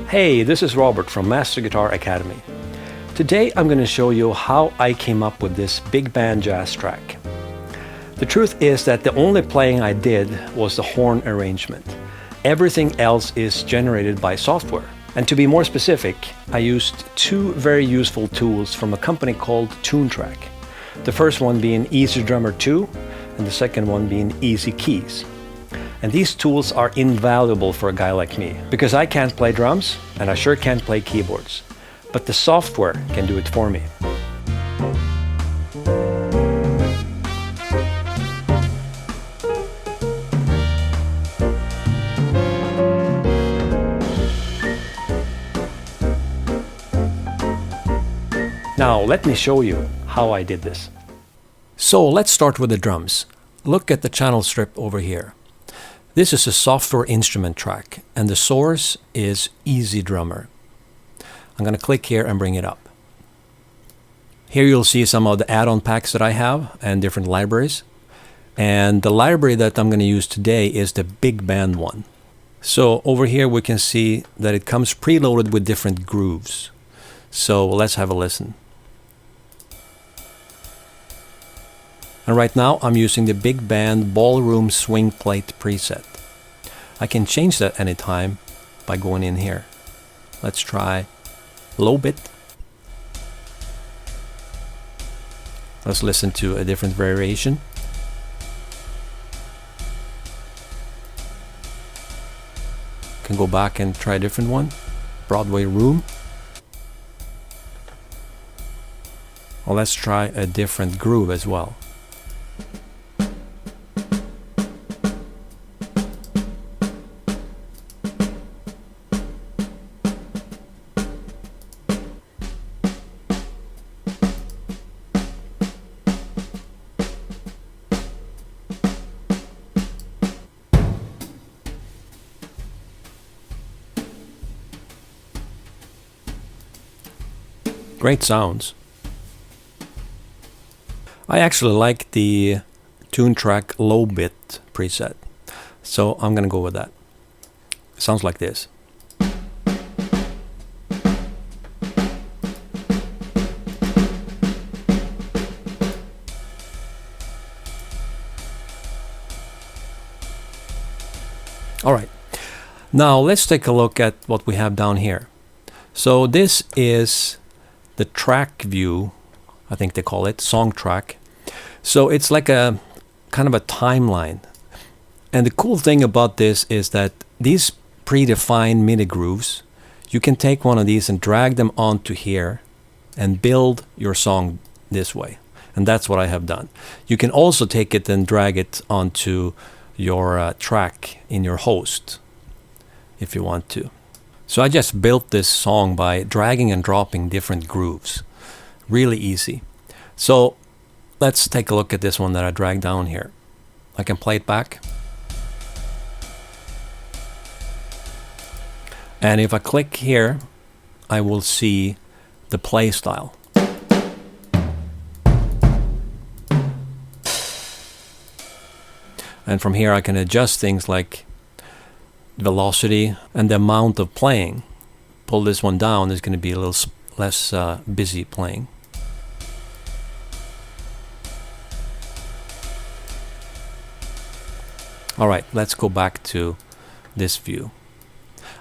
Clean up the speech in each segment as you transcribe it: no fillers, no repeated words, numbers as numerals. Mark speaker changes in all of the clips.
Speaker 1: Hey, this is Robert from Master Guitar Academy. Today I'm going to show you how I came up with this big band jazz track. The truth is that the only playing I did was the horn arrangement. Everything else is generated by software. And to be more specific, I used two very useful tools from a company called Toontrack. The first one being EZdrummer 2 and the second one being EZkeys. And these tools are invaluable for a guy like me, because I can't play drums and I sure can't play keyboards. But the software can do it for me. Now let me show you how I did this. So let's start with the drums. Look at the channel strip over here. This is a software instrument track, and the source is EZdrummer. I'm going to click here and bring it up. Here you'll see some of the add-on packs that I have and different libraries. And the library that I'm going to use today is the big band one. So over here we can see that it comes preloaded with different grooves. So let's have a listen. And right now I'm using the big band ballroom swing plate preset. I can change that anytime by going in here. Let's try low bit. Let's listen to a different variation. Can go back and try a different one. Broadway room. Well, let's try a different groove as well. Great sounds. I actually like the Toontrack low bit preset, so I'm gonna go with that. It sounds like this. Alright, now let's take a look at what we have down here. So this is the track view, I think they call it, song track. So it's like a kind of a timeline. And the cool thing about this is that these predefined MIDI grooves, you can take one of these and drag them onto here and build your song this way. And that's what I have done. You can also take it and drag it onto your track in your host if you want to. So I just built this song by dragging and dropping different grooves. Really easy. So let's take a look at this one that I dragged down here. I can play it back. And if I click here, I will see the play style. And from here I can adjust things like velocity and the amount of playing. Pull this one down, there's going to be a little less busy playing. Alright, let's go back to this view.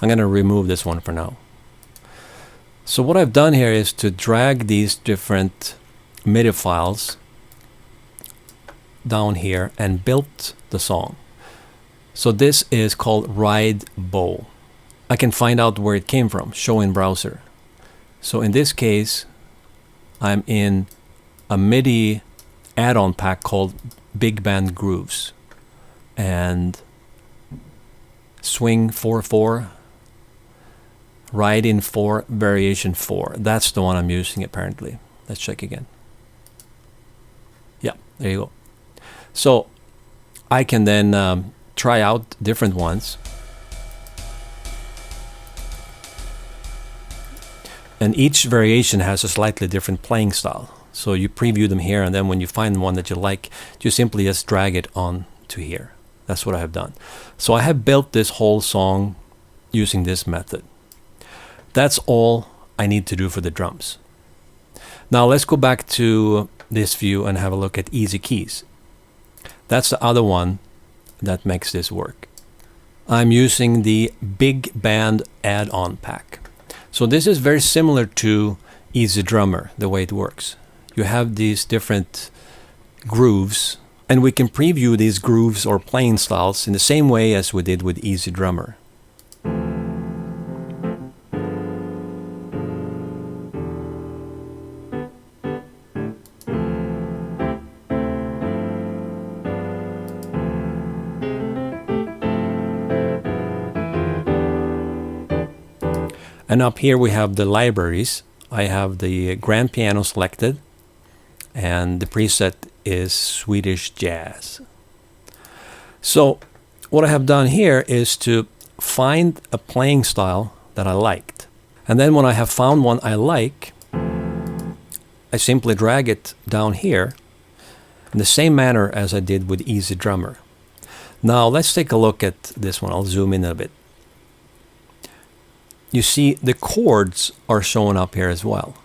Speaker 1: I'm going to remove this one for now. So what I've done here is to drag these different MIDI files down here and built the song. So this is called Ride Bow. I can find out where it came from, show in browser. So in this case, I'm in a MIDI add-on pack called Big Band Grooves. And Swing 4/4, Ride in 4, Variation 4. That's the one I'm using apparently. Let's check again. Yeah, there you go. So I can then try out different ones. And each variation has a slightly different playing style. So you preview them here, and then when you find one that you like, you simply just drag it on to here. That's what I have done. So I have built this whole song using this method. That's all I need to do for the drums. Now let's go back to this view and have a look at EZkeys. That's the other one that makes this work. I'm using the Big Band add-on pack. So this is very similar to EZdrummer, the way it works. You have these different grooves, and we can preview these grooves or playing styles in the same way as we did with EZdrummer. And up here we have the libraries. I have the grand piano selected, and the preset is Swedish jazz. So what I have done here is to find a playing style that I liked. And then when I have found one I like, I simply drag it down here in the same manner as I did with EZdrummer. Now let's take a look at this one. I'll zoom in a bit. You see the chords are showing up here as well.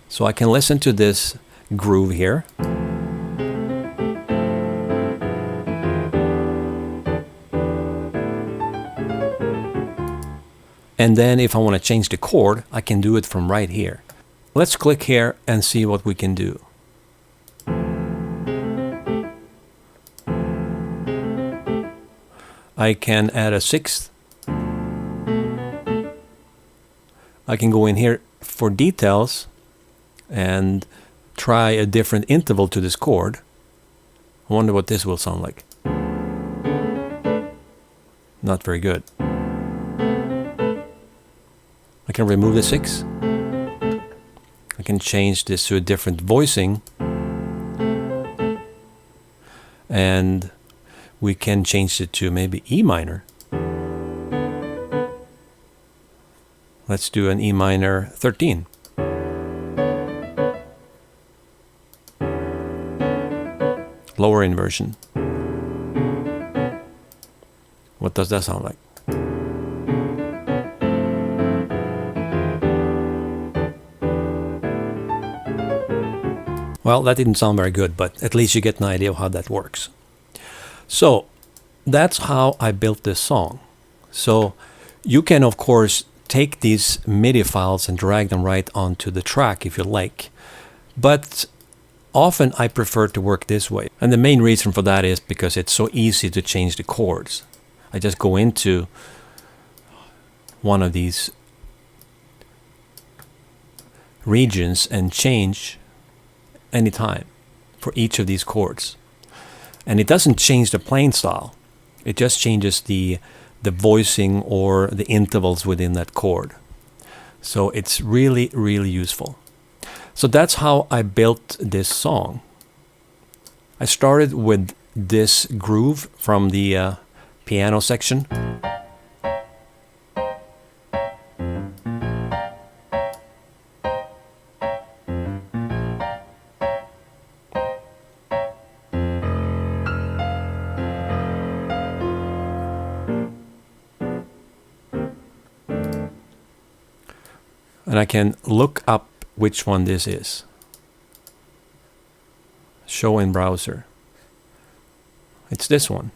Speaker 1: So I can listen to this groove here. And then if I want to change the chord, I can do it from right here. Let's click here and see what we can do. I can add a sixth. I can go in here for details and try a different interval to this chord. I wonder what this will sound like. Not very good. I can remove the 6. I can change this to a different voicing. And we can change it to maybe E minor. Let's do an E minor 13. Lower inversion. What does that sound like? Well, that didn't sound very good, but at least you get an idea of how that works. So that's how I built this song. So you can, of course, take these MIDI files and drag them right onto the track if you like. But often I prefer to work this way. And the main reason for that is because it's so easy to change the chords. I just go into one of these regions and change anytime for each of these chords. And it doesn't change the playing style. It just changes the voicing or the intervals within that chord. So it's really, really useful. So that's how I built this song. I started with this groove from the piano section. And I can look up which one this is. Show in browser. It's this one.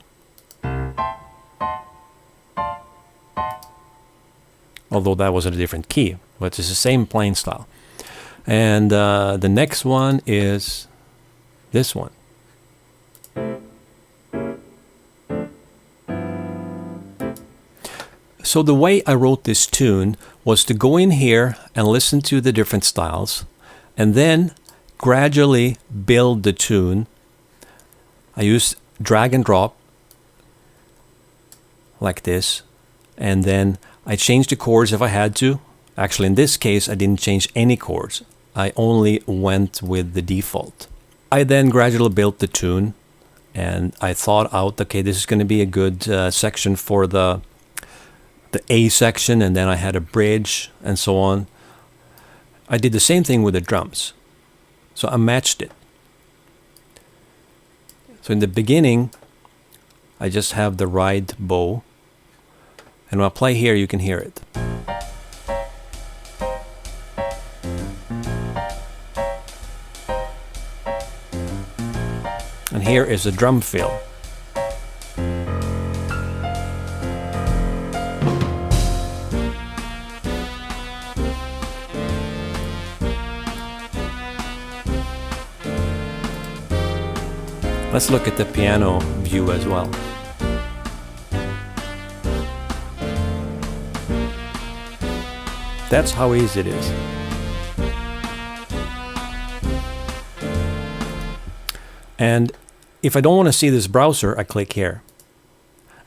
Speaker 1: Although that was a different key, but it's the same playing style. And the next one is this one. So the way I wrote this tune was to go in here and listen to the different styles and then gradually build the tune. I used drag and drop like this, and then I changed the chords if I had to. Actually, in this case, I didn't change any chords. I only went with the default. I then gradually built the tune, and I thought out, okay, this is going to be a good section for the A section, and then I had a bridge and so on. I did the same thing with the drums. So I matched it. So in the beginning, I just have the ride bow. And when I play here, you can hear it. here is a drum fill. Let's look at the piano view as well. That's how easy it is. And if I don't want to see this browser, I click here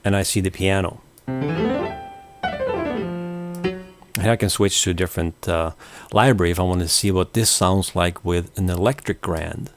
Speaker 1: and I see the piano. And I can switch to a different library if I want to see what this sounds like with an electric grand.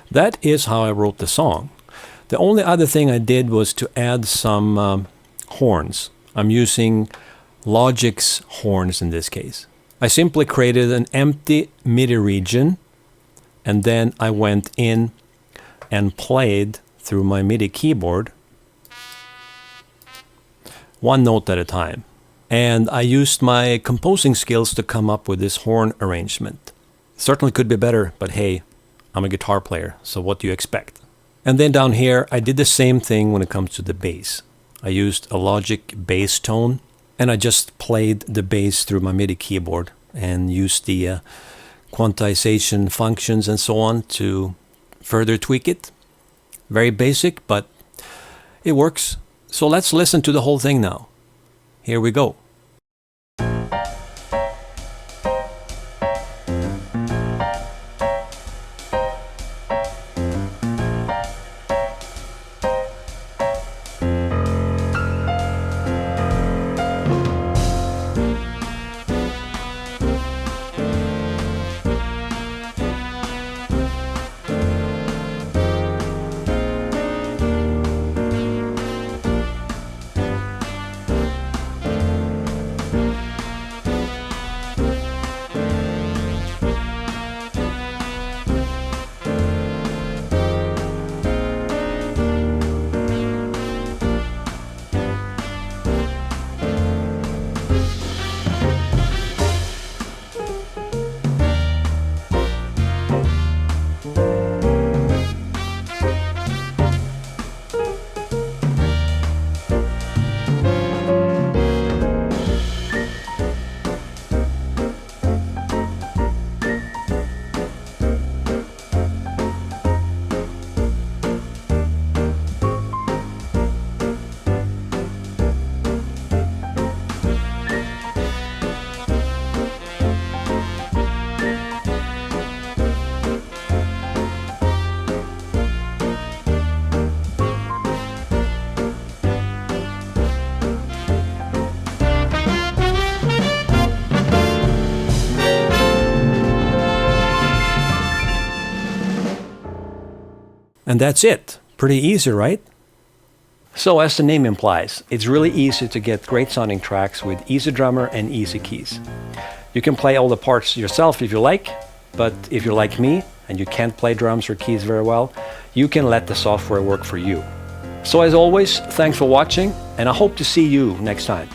Speaker 1: That is how I wrote the song. The only other thing I did was to add some horns. I'm using Logic's horns in this case. I simply created an empty MIDI region and then I went in and played through my MIDI keyboard one note at a time. And I used my composing skills to come up with this horn arrangement. Certainly could be better, but hey, I'm a guitar player, so what do you expect? And then down here, I did the same thing when it comes to the bass. I used a Logic bass tone, and I just played the bass through my MIDI keyboard and used the quantization functions and so on to further tweak it. Very basic, but it works. So let's listen to the whole thing now. Here we go. And that's it. Pretty easy, right? So as the name implies, it's really easy to get great sounding tracks with EZdrummer and EZkeys. You can play all the parts yourself if you like, but if you're like me and you can't play drums or keys very well, you can let the software work for you. So as always, thanks for watching, and I hope to see you next time.